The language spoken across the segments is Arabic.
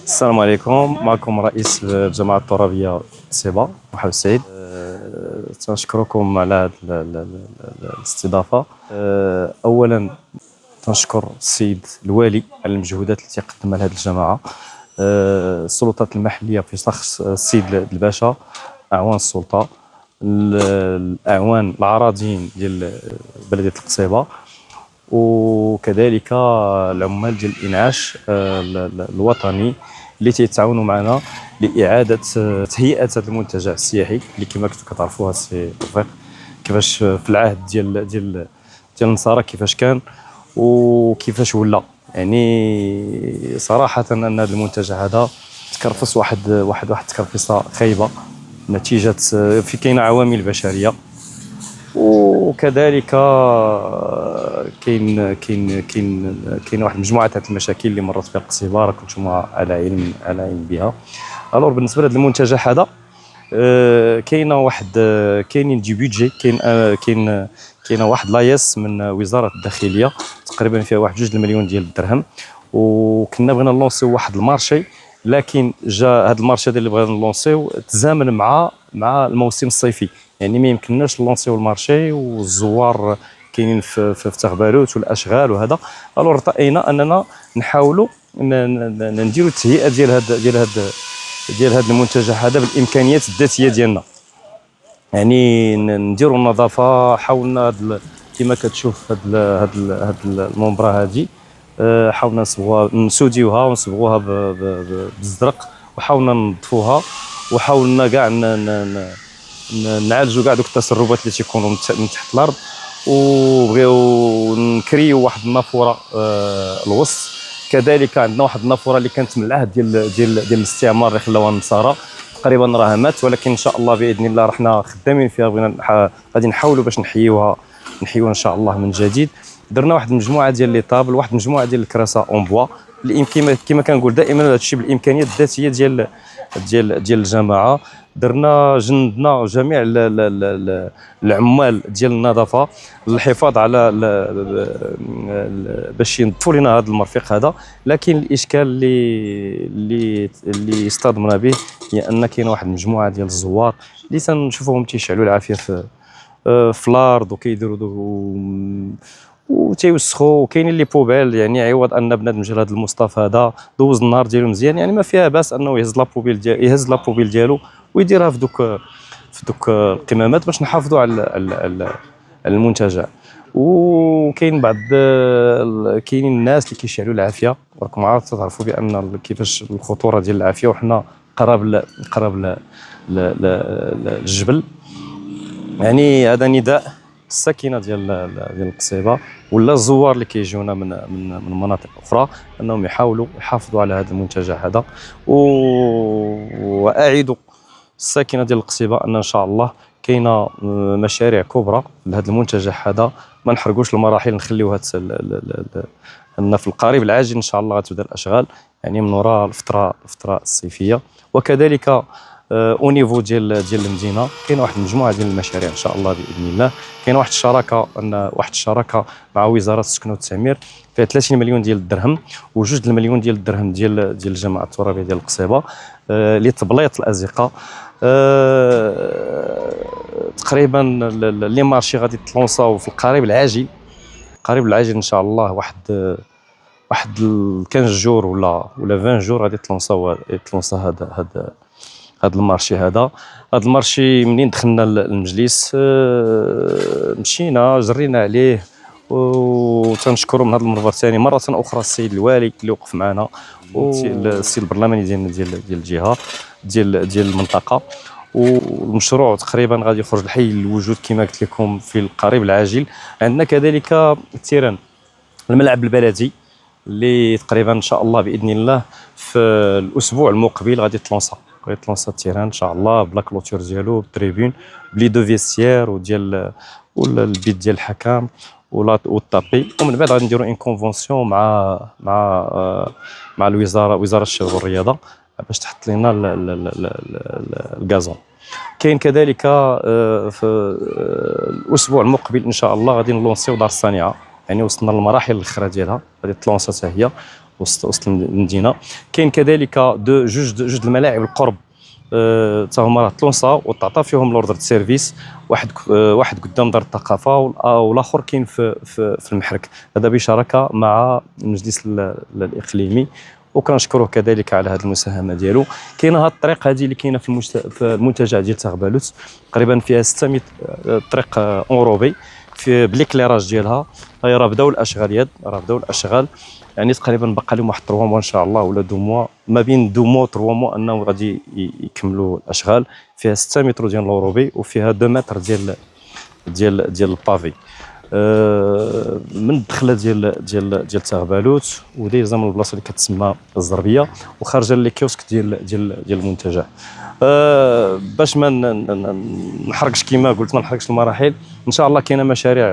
السلام عليكم. معكم رئيس الجماعة الترابية سيبا محمد السعيد. تنشكركم على هذه الاستضافة. أولا تنشكر السيد الوالي على المجهودات التي قدمها لهذه الجماعة. السلطات المحلية في شخص السيد الباشا، أعوان السلطة، الأعوان الأراضيين ديال بلدية القصيبة، وكذلك العمال ديال الانعاش الوطني اللي تيتعاونوا معنا لاعاده تهيئه هذا المنتجع السياحي اللي كما كنتو كتعرفوها السي توفيق كيفاش في العهد ديال النصارى كيفاش كان وكيفاش ولا. يعني صراحه ان هذا المنتجع هذا تكرفس واحد التكرفسه خايبه نتيجه في كاينه عوامل بشريه، وكذلك كاين واحد المجموعه تاع المشاكل اللي مرت بها القصيبه، راكم نتوما على علم بها. الور بالنسبه لهذا المنتجع هذا كاينين دي بيدجي، كاينه واحد لايس من وزاره الداخليه تقريبا فيها واحد 2 مليون ديال الدرهم، وكنا بغينا نلونسيو واحد المارشي، لكن جا هذا المارشي اللي بغينا نلونسيو تزامن مع الموسم الصيفي، يعني ما يمكنناش نلونسيو المارشي والزوار كاينين في تغبالوت والاشغال وهذا. الور راينا اننا نحاولوا نديروا التهيئه ديال هذا المنتجع هذا بالامكانيات الذاتيه ديالنا، يعني نديروا النظافه. حاولنا كما كتشوف هاد المومبرا هذه حاولنا نسوديوها ونصبغوها بالزرق، وحاولنا ننظفوها، وحاولنا كاع نعالجوا كاع دوك التسربات اللي تيكونوا من تحت الارض، وبغيو نكريو واحد النافوره الوسط. كذلك عندنا واحد النافوره اللي كانت من العهد ديال الاستعمار اللي خلاوها النصارى، تقريبا راها مات، ولكن ان شاء الله باذن الله رحنا خدامين فيها، بغينا غادي نحاولوا باش نحيوها ان شاء الله من جديد. درنا واحد المجموعه ديال لي طابل، واحد المجموعه ديال الكراسه اون بوا، كما كنقول دائما هذا الشيء بالامكانيات الذاتيه ديال الجماعه. جندنا جميع العمال ديال النظافه للحفاظ على باش ينظفوا لنا هذا المرفق هذا. لكن الاشكال اللي اصطدمنا به هي ان كاين واحد المجموعه ديال الزوار اللي تنشوفوهم تيشعلوا العافيه في الارض وكيديروا وتيوسخوا، وكاينين لي بوبيل، يعني عوض ان بنادم جا لهذا المصطفى هذا دوز النهار ديالو مزيان، يعني ما فيها باس انه يهز لابوبيل ديالو ويديرها في دوك القمامات باش نحافظوا على المنتجع. وكاين كاينين الناس اللي كيشعلوا العافيه، راكم عارف تعرفوا بان كيفاش الخطوره ديال العافيه، وحنا قراب للجبل. يعني هذا نداء الساكنه ديال القصيبه ولا الزوار اللي كيجيونا من مناطق اخرى انهم يحافظوا على هذا المنتجع هذا. واعيد الساكنه ديال القصيبه ان شاء الله كاينه مشاريع كبرى لهذا المنتجع هذا، ما نحرقوش المراحل، نخليوها ان في القريب العاجل ان شاء الله غتبدا الاشغال، يعني من وراء الفتره الصيفيه. وكذلك او نيفو ديال المدينه كاين واحد المجموعه ديال المشاريع ان شاء الله باذن الله. كاين واحد الشراكه مع وزاره السكن والتعمير فيها 30 مليون ديال الدرهم و2 مليون ديال الدرهم ديال الجماعه الترابيه ديال القصيبه لتبليط الازقه. تقريبا لي مارشي غادي تلونساو في القريب العاجل ان شاء الله، واحد 15 جور ولا 20 جور غادي تلونسا هذا المارشي هذا منين دخلنا المجلس مشينا جرينا عليه، وتنشكروا من هذا المنبر ثاني مره اخرى السيد الوالي اللي وقف معنا، والسيد البرلماني ديال الجهه ديال المنطقه. والمشروع تقريبا غادي يخرج الحي للوجود كما قلت لكم في القريب العاجل. عندنا كذلك التيران الملعب البلدي اللي تقريبا ان شاء الله باذن الله في الاسبوع المقبل غادي تلونسا التيران ان شاء الله بلا كلوتور ديالو بالتريبون بلي دو فيستيير ولا البيت ديال الحكام والطابي. ومن بعد غادي نديروا ان كونفونسيون مع وزاره الشباب والرياضه باش تحط لنا الغازون. كاين كذلك في الاسبوع المقبل ان شاء الله غادي نلونسيو دار الصانعه، يعني وصلنا للمراحل الاخرى ديالها، غادي تلونسا حتى هي، وسط المدينه. كاين كذلك جوج الملاعب القرب حتى هما راه تلونصاو وتعطى فيهم لوردر دو سيرفيس، واحد قدام دار الثقافه والاخر كاين في المحرك، هذا بشراكه مع المجلس الاقليمي، وكنشكروه كذلك على هذه المساهمه ديالو. كاينه هذه الطريق هذه اللي كاينه في المنتجع ديال تغبالوت، تقريبا فيها 600 طريق اونروبي في بليكليراج ديالها. راه بداو الاشغال، يعني تقريبا بقى لهم واحد 3 موا ان شاء الله ولا 2 موا، ما بين 2 موا و 3 موا انه غادي يكملوا الاشغال. فيها 6 متر ديال الاوروبي وفيها 2 متر ديال البافي. من الدخله ديال تغبالوت ودايزه من البلاصه اللي كتسمى الزربيه وخارجه لي كيوسك ديال المنتجع. باش ما نحرقش كما قلت، ما نحرقش المراحل، ان شاء الله كاينه مشاريع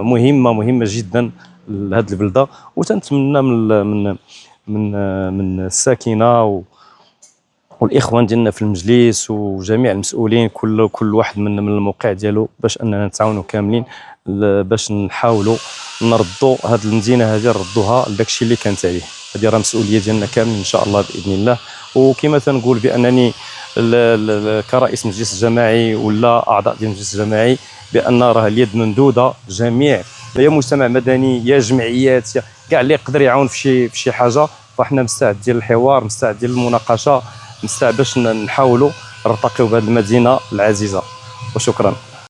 مهمه جدا لهذه البلده، وتنتمنى من الساكنه والاخوان ديالنا في المجلس وجميع المسؤولين كل واحد من الموقع ديالو باش اننا نتعاونوا كاملين باش نحاولوا نردوا هذه المدينه هذه، نردوها لداك الشيء اللي كانت عليه. هذه راه مسؤوليه ديالنا كاملين ان شاء الله باذن الله. وكما تنقول بانني كرئيس مجلس الجماعي ولا اعضاء ديال المجلس الجماعي بان راه اليد ممدوده، جميع يا مجتمع مدني يا جمعيات يا كاع اللي يقدر يعاون في شي حاجه، فاحنا مستعد ديال الحوار، مستعد ديال المناقشه، مستعد باش نحاولوا نرتقيو بهذه المدينه العزيزه. وشكرا.